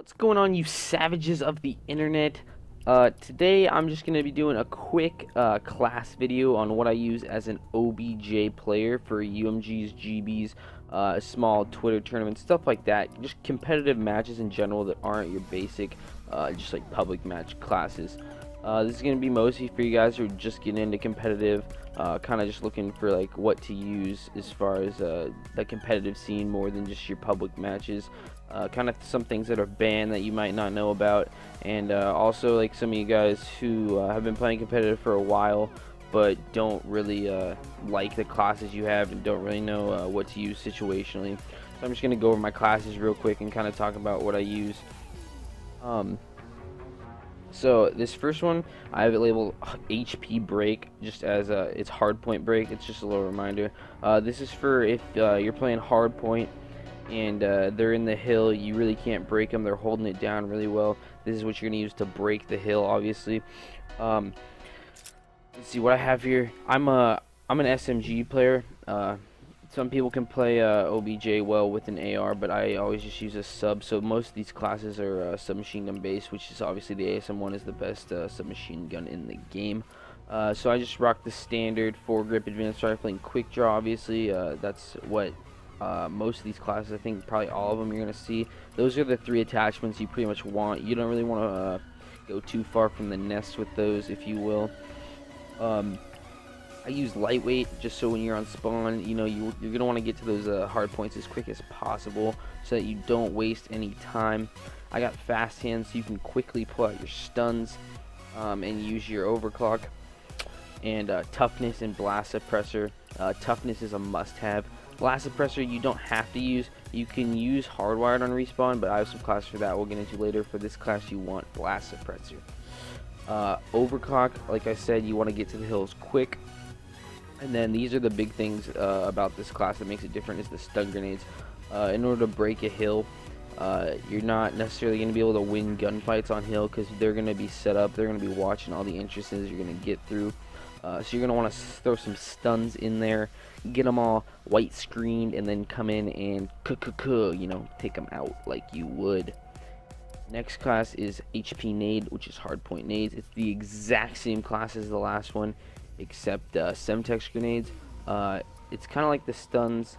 What's going on, you savages of the internet? Today I'm just going to be doing a quick class video on what I use as an OBJ player for UMGs, GBs, small Twitter tournaments, stuff like that. Just competitive matches in general that aren't your basic, just like public match classes. This is going to be mostly for you guys who are just getting into competitive, kind of just looking for like what to use as far as the competitive scene more than just your public matches. Kind of some things that are banned that you might not know about, and also like some of you guys who have been playing competitive for a while but don't really like the classes you have and don't really know what to use situationally. So I'm just going to go over my classes real quick and kind of talk about what I use. So this first one, I have it labeled HP break, just as it's hardpoint break. It's just a little reminder. This is for if you're playing hardpoint and they're in the hill, you really can't break them. They're holding it down really well. This is what you're gonna use to break the hill, obviously. Let's see what I have here. I'm an SMG player. Some people can play OBJ well with an AR, but I always just use a sub. So most of these classes are submachine gun based, which is obviously the ASM1 is the best submachine gun in the game. So I just rock the standard foregrip advanced rifling quick draw. Obviously, that's what most of these classes, I think probably all of them, you're gonna see. Those are the three attachments you pretty much want. You don't really want to go too far from the nest with those, if you will. I use lightweight just so when you're on spawn, you know, you're going to want to get to those hard points as quick as possible so that you don't waste any time. I got fast hands so you can quickly pull out your stuns and use your overclock. And toughness and blast suppressor. Toughness is a must-have. Blast suppressor you don't have to use. You can use hardwired on respawn, but I have some classes for that we'll get into later. For this class you want blast suppressor. Overclock, like I said, you want to get to the hills quick. And then these are the big things about this class that makes it different is the stun grenades. In order to break a hill, you're not necessarily going to be able to win gunfights on hill because they're going to be set up. They're going to be watching all the entrances you're going to get through. So you're going to want to throw some stuns in there, get them all white screened, and then come in and you know, take them out like you would. Next class is HP nade, which is hardpoint nades. It's the exact same class as the last one, except Semtex grenades. It's kind of like the stuns.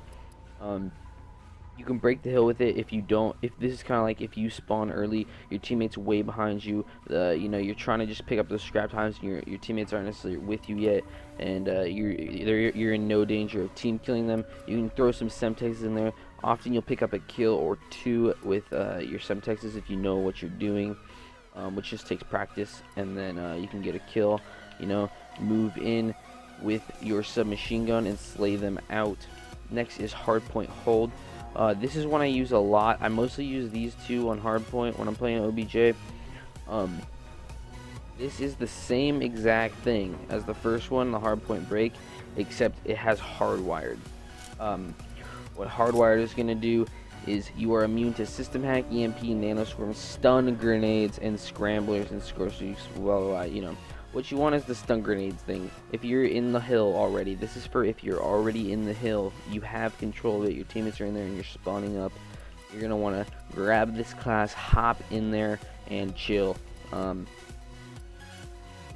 You can break the hill with it if you don't. If this is kind of like if you spawn early, your teammates way behind you. You know, you're trying to just pick up those scrap times, and your teammates aren't necessarily with you yet, and you're in no danger of team killing them. You can throw some Semtexes in there. Often you'll pick up a kill or two with your Semtexes if you know what you're doing, which just takes practice, and then you can get a kill. You know, move in with your submachine gun and slay them out. Next is hardpoint hold. This is one I use a lot. I mostly use these two on hardpoint when I'm playing OBJ. This is the same exact thing as the first one, the hardpoint break, except it has hardwired. What hardwired is going to do is you are immune to system hack, EMP, nanoswarm, stun grenades, and scramblers and scorchers. Well, you know. What you want is the stun grenades thing. If you're in the hill already, this is for if you're already in the hill, you have control of it, your teammates are in there and you're spawning up. You're going to want to grab this class, hop in there, and chill.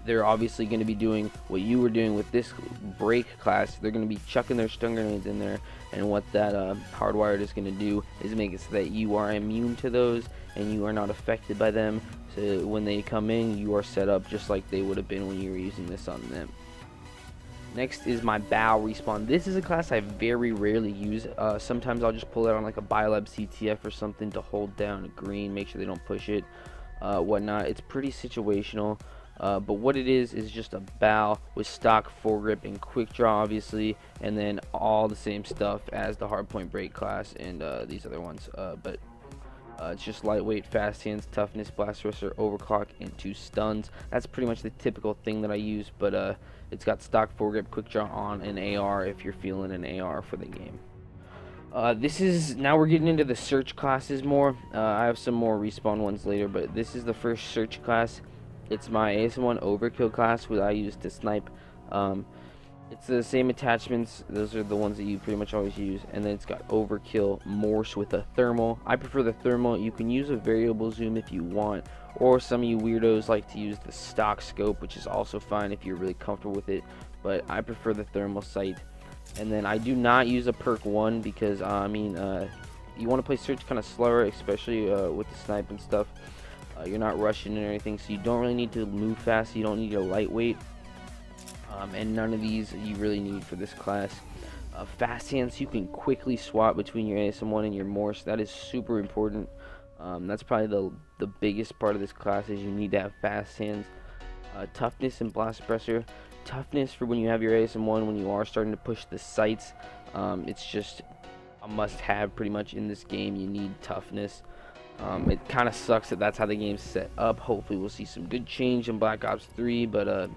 They're obviously going to be doing what you were doing with this break class. They're going to be chucking their stun grenades in there, and what that hardwired is going to do is make it so that you are immune to those and you are not affected by them. So when they come in, you are set up just like they would have been when you were using this on them. Next is my bow respawn. This is a class I very rarely use. Sometimes I'll just pull it on like a Biolab CTF or something to hold down a green, make sure they don't push it, whatnot. It's pretty situational. But what it is just a bow with stock foregrip and quick draw, obviously, and then all the same stuff as the hardpoint break class and these other ones. But it's just lightweight, fast hands, toughness, blast thruster, overclock, and 2 stuns. That's pretty much the typical thing that I use, but it's got stock foregrip, quick draw on an AR if you're feeling an AR for the game. This is, now we're getting into the search classes more. I have some more respawn ones later, but this is the first search class. It's my ASM1 overkill class, which I use to snipe. It's the same attachments. Those are the ones that you pretty much always use. And then it's got overkill, morse with a thermal. I prefer the thermal. You can use a variable zoom if you want, or some of you weirdos like to use the stock scope, which is also fine if you're really comfortable with it. But I prefer the thermal sight. And then I do not use a perk 1 because you want to play search kind of slower, especially with the snipe and stuff. You're not rushing and everything, so you don't really need to move fast. You don't need a lightweight. And none of these you really need for this class. Fast hands, you can quickly swap between your ASM1 and your Morse. That is super important. That's probably the biggest part of this class, is you need to have fast hands. Toughness and blast suppressor. Toughness for when you have your ASM1, when you are starting to push the sights. It's just a must-have pretty much in this game. You need toughness. It kind of sucks that that's how the game's set up. Hopefully we'll see some good change in Black Ops 3, but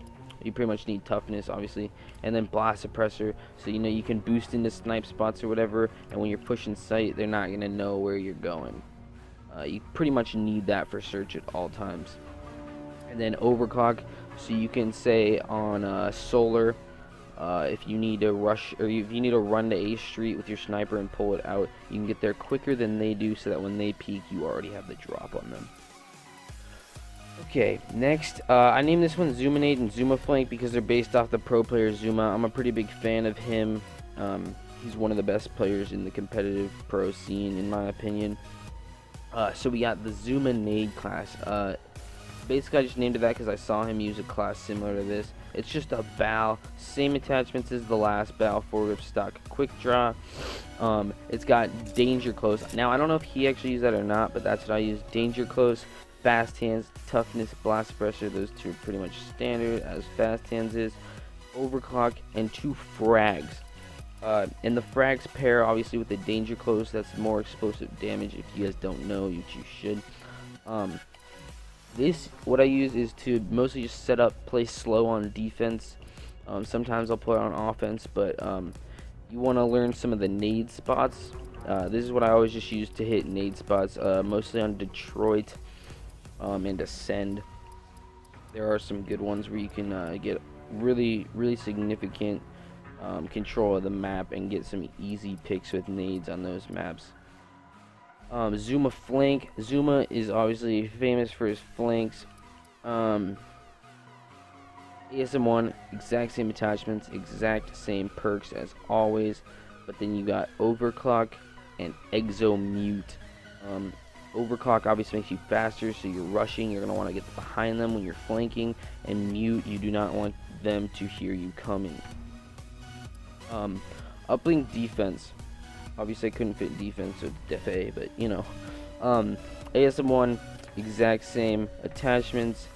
you pretty much need toughness, obviously. And then blast suppressor, so you can boost into snipe spots or whatever, and when you're pushing sight, they're not gonna know where you're going. You pretty much need that for search at all times. And then overclock, so you can say on solar, if you need to rush, or if you need to run to A Street with your sniper and pull it out, you can get there quicker than they do, so that when they peek, you already have the drop on them. Okay, next, I named this one Zuminate and Zuma Flank because they're based off the pro player Zuma. I'm a pretty big fan of him. He's one of the best players in the competitive pro scene, in my opinion. So we got the Zuma Nade class. Basically, I just named it that because I saw him use a class similar to this. It's just a bow, same attachments as the last bow, foregrip, stock, quick draw. It's got danger close. Now, I don't know if he actually used that or not, but that's what I use. Danger close, fast hands, toughness, blast suppressor. Those two are pretty much standard as fast hands is. Overclock, and 2 frags. And the frags pair obviously with the danger close. That's more explosive damage. If you guys don't know, which you should. What I use is to mostly just set up, play slow on defense. Sometimes I'll play on offense, but you want to learn some of the nade spots. This is what I always just use to hit nade spots, mostly on Detroit and Ascend. There are some good ones where you can get really significant control of the map and get some easy picks with nades on those maps. Zuma Flank. Zuma is obviously famous for his flanks. ASM1, exact same attachments, exact same perks as always, but then you got Overclock and Exo Mute. Overclock obviously makes you faster, so you're rushing, you're going to want to get behind them when you're flanking, and Mute, you do not want them to hear you coming. Uplink defense. Obviously I couldn't fit defense with Def A, but ASM1, exact same attachments,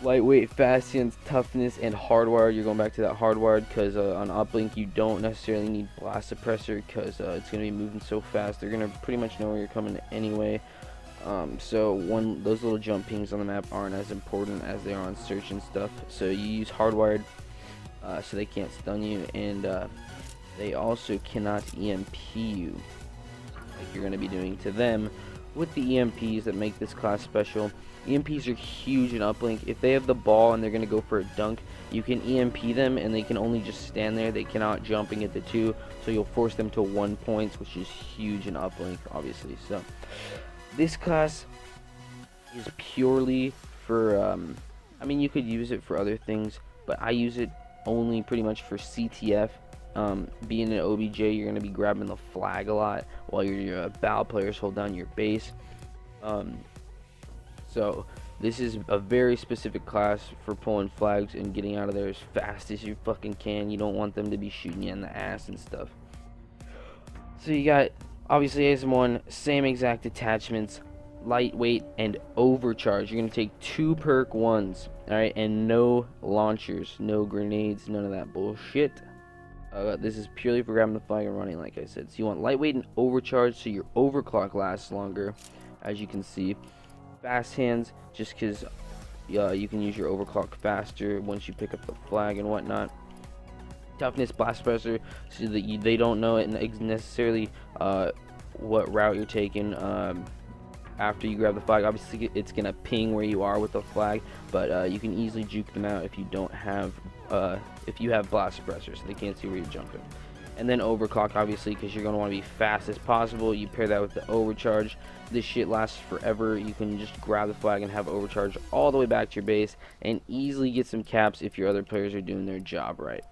lightweight, fast hands, toughness, and hardwired. You're going back to that hardwired because on uplink you don't necessarily need blast suppressor because it's going to be moving so fast. They're going to pretty much know where you're coming anyway. So those little jump pings on the map aren't as important as they are on search and stuff. So you use hardwired so they can't stun you, and they also cannot EMP you like you're going to be doing to them with the EMPs that make this class special. EMPs are huge in uplink. If they have the ball and they're going to go for a dunk, you can EMP them and they can only just stand there. They cannot jump and get the 2, so you'll force them to 1 points, which is huge in uplink, obviously. So this class is purely for you could use it for other things, but I use it only pretty much for CTF. Being an OBJ, you're going to be grabbing the flag a lot while your bow players hold down your base. So this is a very specific class for pulling flags and getting out of there as fast as you fucking can. You don't want them to be shooting you in the ass and stuff. So you got obviously ASM1, same exact attachments, lightweight and overcharge. You're going to take 2 perk 1s, alright, and no launchers, no grenades, none of that bullshit. This is purely for grabbing the flag and running, like I said. So you want lightweight and overcharge so your overclock lasts longer, as you can see. Fast hands, just because you can use your overclock faster once you pick up the flag and whatnot. Toughness, blast suppressor, so that they don't know it necessarily what route you're taking. after you grab the flag. Obviously, it's gonna ping where you are with the flag, but you can easily juke them out if you don't have if you have blast suppressor, so they can't see where you're jumping. And then overclock, obviously, because you're gonna want to be fast as possible. You pair that with the overcharge. This shit lasts forever. You can just grab the flag and have overcharge all the way back to your base and easily get some caps if your other players are doing their job right.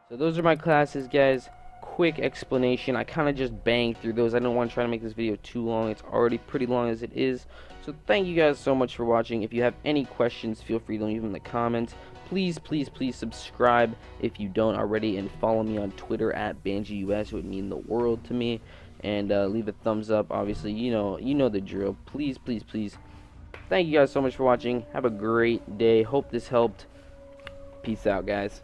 So those are my classes, guys. Quick explanation. I kind of just banged through those. I don't want to try to make this video too long. It's already pretty long as it is. So thank you guys so much for watching. If you have any questions, feel free to leave them in the comments. Please, please, please subscribe if you don't already, and follow me on Twitter at Banjii US. It would mean the world to me. And leave a thumbs up. Obviously, you know the drill. Please, please, please. Thank you guys so much for watching. Have a great day. Hope this helped. Peace out, guys.